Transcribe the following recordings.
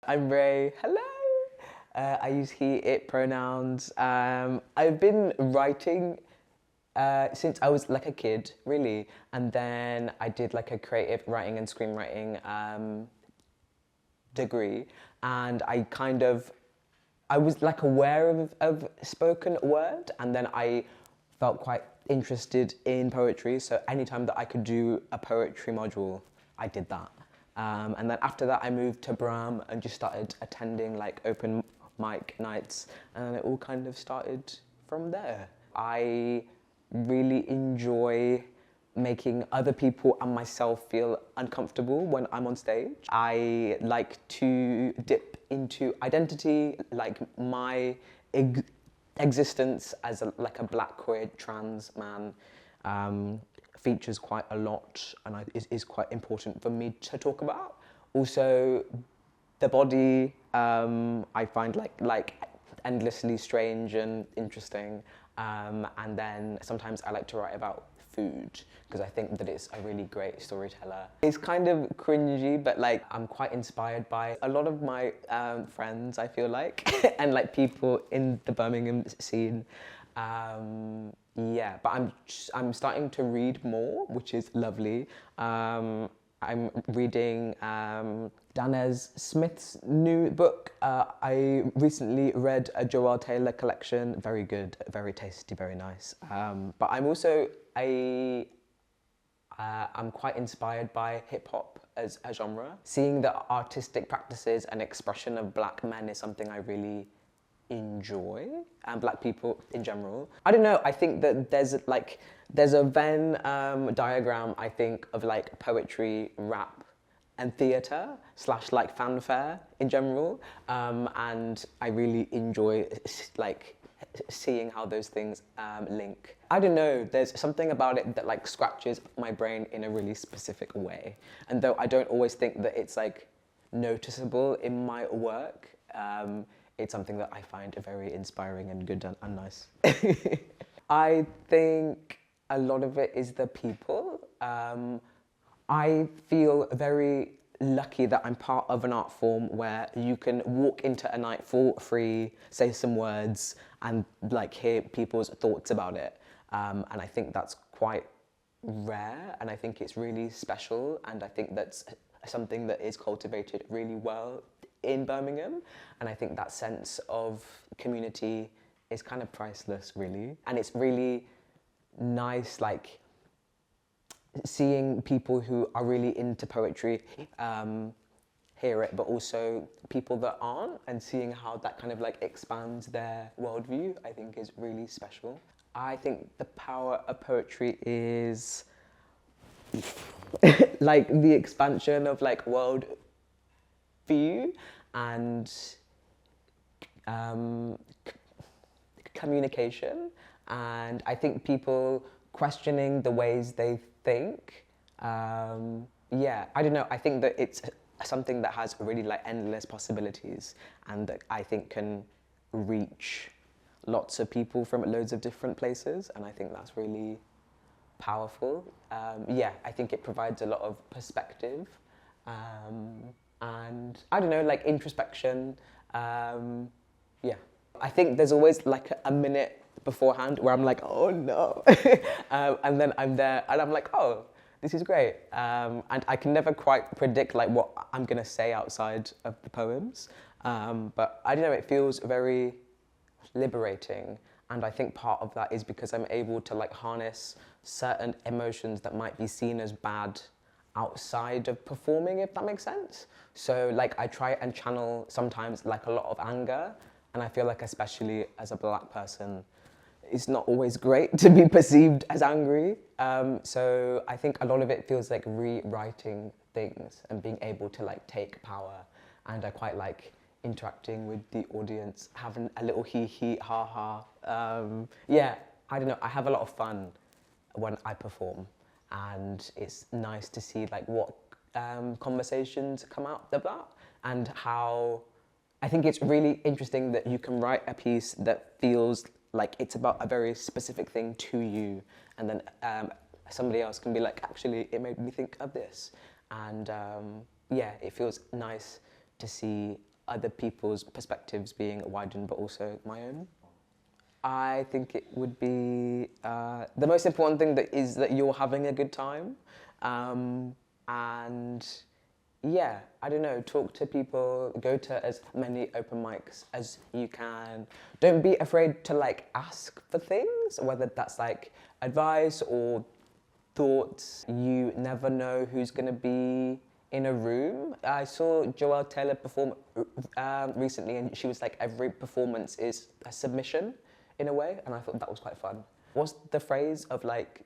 I'm Ray. Hello. I use he, it pronouns. I've been writing since I was like a kid, really. And then I did like a creative writing and screenwriting degree. And I was like aware of spoken word. And then I felt quite interested in poetry. So anytime that I could do a poetry module, I did that. And then after that, I moved to Birmingham and just started attending like open mic nights, and it all kind of started from there. I really enjoy making other people and myself feel uncomfortable when I'm on stage. I like to dip into identity, like my existence as like a black queer trans man. Features quite a lot and is quite important for me to talk about. Also, the body I find like endlessly strange and interesting. And then sometimes I like to write about food because I think that it's a really great storyteller. It's kind of cringy, but like I'm quite inspired by a lot of my friends, I feel like, and like people in the Birmingham scene. Yeah, but I'm starting to read more, which is lovely. I'm reading Danez Smith's new book. I recently read a Joelle Taylor collection. Very good, very tasty, very nice. But I'm also I'm quite inspired by hip hop as a genre. Seeing the artistic practices and expression of black men is something I really enjoy, and black people in general. I don't know, I think that there's a Venn diagram, I think, of like poetry, rap and theatre / like fanfare in general, and I really enjoy like seeing how those things link. I don't know, there's something about it that like scratches my brain in a really specific way, and though I don't always think that it's like noticeable in my work, it's something that I find very inspiring and good and nice. I think a lot of it is the people. I feel very lucky that I'm part of an art form where you can walk into a night for free, say some words, and like hear people's thoughts about it. And I think that's quite rare, and I think it's really special, and I think that's something that is cultivated really well in Birmingham, and I think that sense of community is kind of priceless, really. And it's really nice, like, seeing people who are really into poetry hear it, but also people that aren't, and seeing how that kind of like expands their worldview, I think is really special. I think the power of poetry is like the expansion of like world view and communication, and I think people questioning the ways they think. Yeah, I don't know, I think that it's something that has really like endless possibilities, and that I think can reach lots of people from loads of different places, and I think that's really powerful. Yeah, I think it provides a lot of perspective. And I don't know, like introspection. Yeah, I think there's always like a minute beforehand where I'm like, oh no, and then I'm there and I'm like, oh, this is great. And I can never quite predict like what I'm gonna say outside of the poems, but I don't know, it feels very liberating, and I think part of that is because I'm able to like harness certain emotions that might be seen as bad outside of performing, if that makes sense. So like I try and channel sometimes like a lot of anger, and I feel like especially as a black person, it's not always great to be perceived as angry. So I think a lot of it feels like rewriting things and being able to like take power, and I quite like interacting with the audience, having a little hee ha ha. Yeah, I don't know, I have a lot of fun when I perform, and it's nice to see like what conversations come out of that, and how I think it's really interesting that you can write a piece that feels like it's about a very specific thing to you, and then somebody else can be like, actually, it made me think of this. And yeah, it feels nice to see other people's perspectives being widened, but also my own. I think it would be the most important thing that is that you're having a good time, and yeah, I don't know, talk to people, go to as many open mics as you can. Don't be afraid to like ask for things, whether that's like advice or thoughts. You never know who's gonna be in a room. I saw Joelle Taylor perform recently, and she was like, every performance is a submission in a way, and I thought that was quite fun. What's the phrase of like,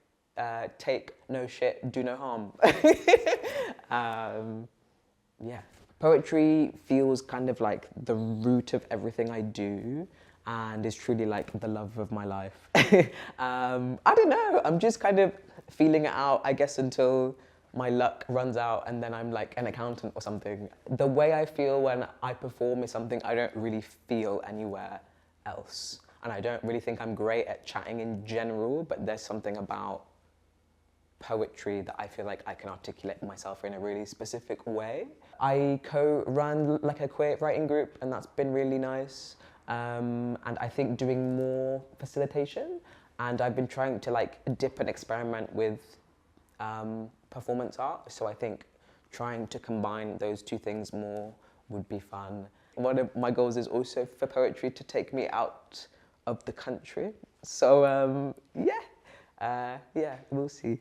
take no shit, do no harm? Yeah. Poetry feels kind of like the root of everything I do, and is truly like the love of my life. I don't know, I'm just kind of feeling it out, I guess, until my luck runs out and then I'm like an accountant or something. The way I feel when I perform is something I don't really feel anywhere else. And I don't really think I'm great at chatting in general, but there's something about poetry that I feel like I can articulate myself in a really specific way. I co-run like a queer writing group, and that's been really nice. And I think doing more facilitation, and I've been trying to like dip and experiment with performance art. So I think trying to combine those two things more would be fun. One of my goals is also for poetry to take me out of the country. So yeah, we'll see.